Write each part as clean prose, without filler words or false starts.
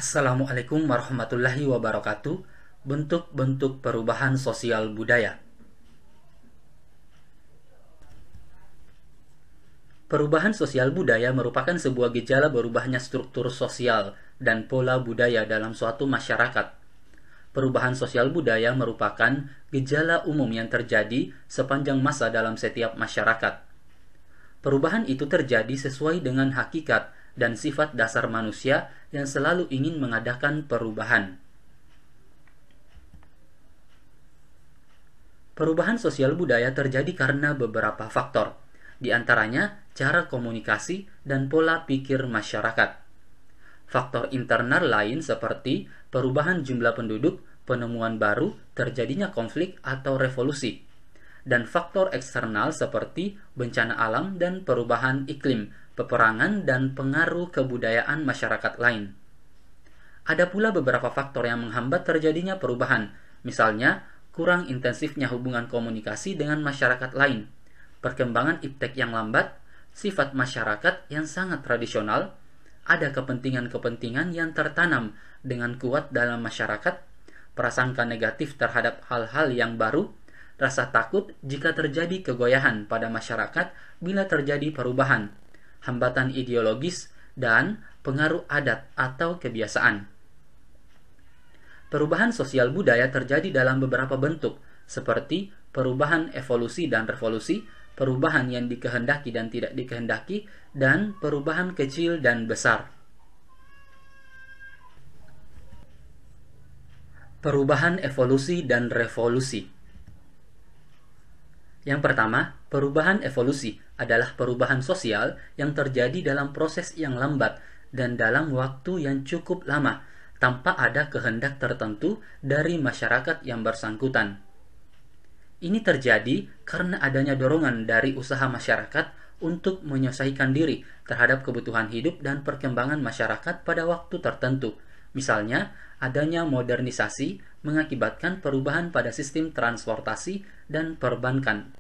Assalamualaikum warahmatullahi wabarakatuh. Bentuk-bentuk perubahan sosial budaya. Perubahan sosial budaya merupakan sebuah gejala berubahnya struktur sosial dan pola budaya dalam suatu masyarakat. Perubahan sosial budaya merupakan gejala umum yang terjadi sepanjang masa dalam setiap masyarakat. Perubahan itu terjadi sesuai dengan hakikat dan sifat dasar manusia yang selalu ingin mengadakan perubahan. Perubahan sosial budaya terjadi karena beberapa faktor, di antaranya cara komunikasi dan pola pikir masyarakat. Faktor internal lain seperti perubahan jumlah penduduk, penemuan baru, terjadinya konflik atau revolusi. Dan faktor eksternal seperti bencana alam dan perubahan iklim, peperangan dan pengaruh kebudayaan masyarakat lain. Ada pula beberapa faktor yang menghambat terjadinya perubahan, misalnya kurang intensifnya hubungan komunikasi dengan masyarakat lain, perkembangan iptek yang lambat, sifat masyarakat yang sangat tradisional, ada kepentingan-kepentingan yang tertanam dengan kuat dalam masyarakat, prasangka negatif terhadap hal-hal yang baru, rasa takut jika terjadi kegoyahan pada masyarakat bila terjadi perubahan, hambatan ideologis, dan pengaruh adat atau kebiasaan. Perubahan sosial budaya terjadi dalam beberapa bentuk, seperti perubahan evolusi dan revolusi, perubahan yang dikehendaki dan tidak dikehendaki, dan perubahan kecil dan besar. Perubahan evolusi dan revolusi. Yang pertama, perubahan evolusi adalah perubahan sosial yang terjadi dalam proses yang lambat dan dalam waktu yang cukup lama, tanpa ada kehendak tertentu dari masyarakat yang bersangkutan. Ini terjadi karena adanya dorongan dari usaha masyarakat untuk menyesuaikan diri terhadap kebutuhan hidup dan perkembangan masyarakat pada waktu tertentu. Misalnya, adanya modernisasi mengakibatkan perubahan pada sistem transportasi dan perbankan.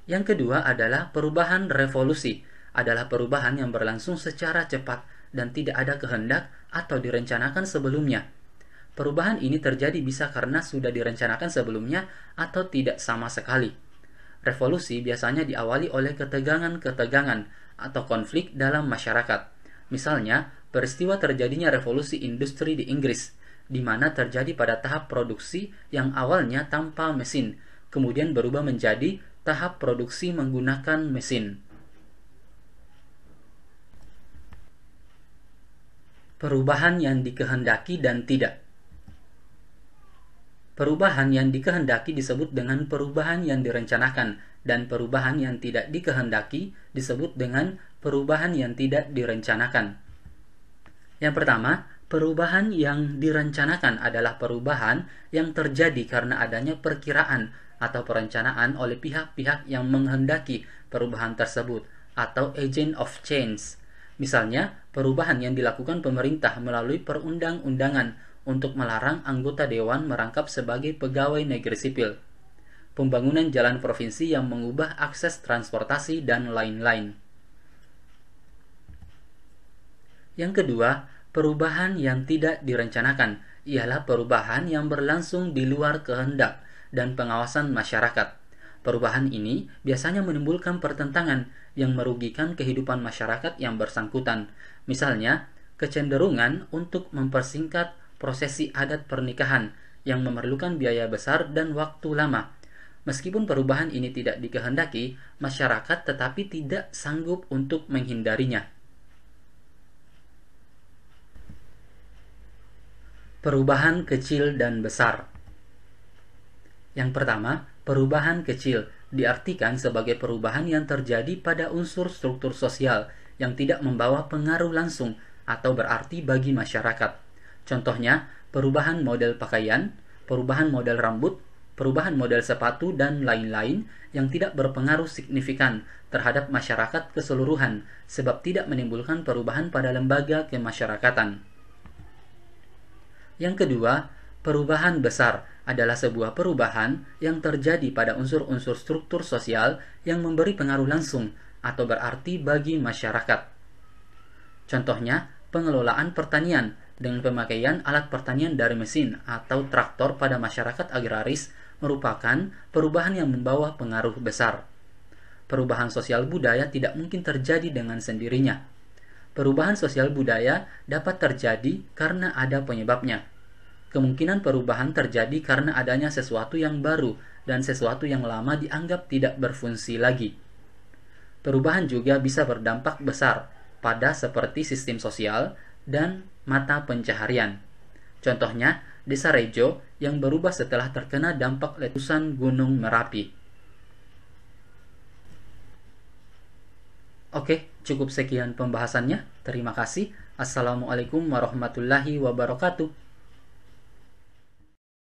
Yang kedua adalah perubahan revolusi, adalah perubahan yang berlangsung secara cepat dan tidak ada kehendak atau direncanakan sebelumnya. Perubahan ini terjadi bisa karena sudah direncanakan sebelumnya atau tidak sama sekali. Revolusi biasanya diawali oleh ketegangan-ketegangan atau konflik dalam masyarakat. Misalnya, peristiwa terjadinya revolusi industri di Inggris, di mana terjadi pada tahap produksi yang awalnya tanpa mesin, kemudian berubah menjadi tahap produksi menggunakan mesin. Perubahan yang dikehendaki dan tidak. Perubahan yang dikehendaki disebut dengan perubahan yang direncanakan, dan perubahan yang tidak dikehendaki disebut dengan perubahan yang tidak direncanakan. Yang pertama, perubahan yang direncanakan adalah perubahan yang terjadi karena adanya perkiraan atau perencanaan oleh pihak-pihak yang menghendaki perubahan tersebut, atau agent of change. Misalnya, perubahan yang dilakukan pemerintah melalui perundang-undangan untuk melarang anggota dewan merangkap sebagai pegawai negeri sipil, pembangunan jalan provinsi yang mengubah akses transportasi, dan lain-lain. Yang kedua, perubahan yang tidak direncanakan ialah perubahan yang berlangsung di luar kehendak dan pengawasan masyarakat. Perubahan ini biasanya menimbulkan pertentangan yang merugikan kehidupan masyarakat yang bersangkutan. Misalnya, kecenderungan untuk mempersingkat prosesi adat pernikahan yang memerlukan biaya besar dan waktu lama. Meskipun perubahan ini tidak dikehendaki, masyarakat tetapi tidak sanggup untuk menghindarinya. Perubahan kecil dan besar. Yang pertama, perubahan kecil diartikan sebagai perubahan yang terjadi pada unsur struktur sosial yang tidak membawa pengaruh langsung atau berarti bagi masyarakat. Contohnya, perubahan model pakaian, perubahan model rambut, perubahan model sepatu, dan lain-lain yang tidak berpengaruh signifikan terhadap masyarakat keseluruhan sebab tidak menimbulkan perubahan pada lembaga kemasyarakatan. Yang kedua, perubahan besar adalah sebuah perubahan yang terjadi pada unsur-unsur struktur sosial yang memberi pengaruh langsung atau berarti bagi masyarakat. Contohnya, pengelolaan pertanian dengan pemakaian alat pertanian dari mesin atau traktor pada masyarakat agraris merupakan perubahan yang membawa pengaruh besar. Perubahan sosial budaya tidak mungkin terjadi dengan sendirinya. Perubahan sosial budaya dapat terjadi karena ada penyebabnya. Kemungkinan perubahan terjadi karena adanya sesuatu yang baru dan sesuatu yang lama dianggap tidak berfungsi lagi. Perubahan juga bisa berdampak besar pada seperti sistem sosial dan mata pencaharian. Contohnya, Desa Rejo yang berubah setelah terkena dampak letusan Gunung Merapi. Oke, cukup sekian pembahasannya. Terima kasih. Assalamualaikum warahmatullahi wabarakatuh.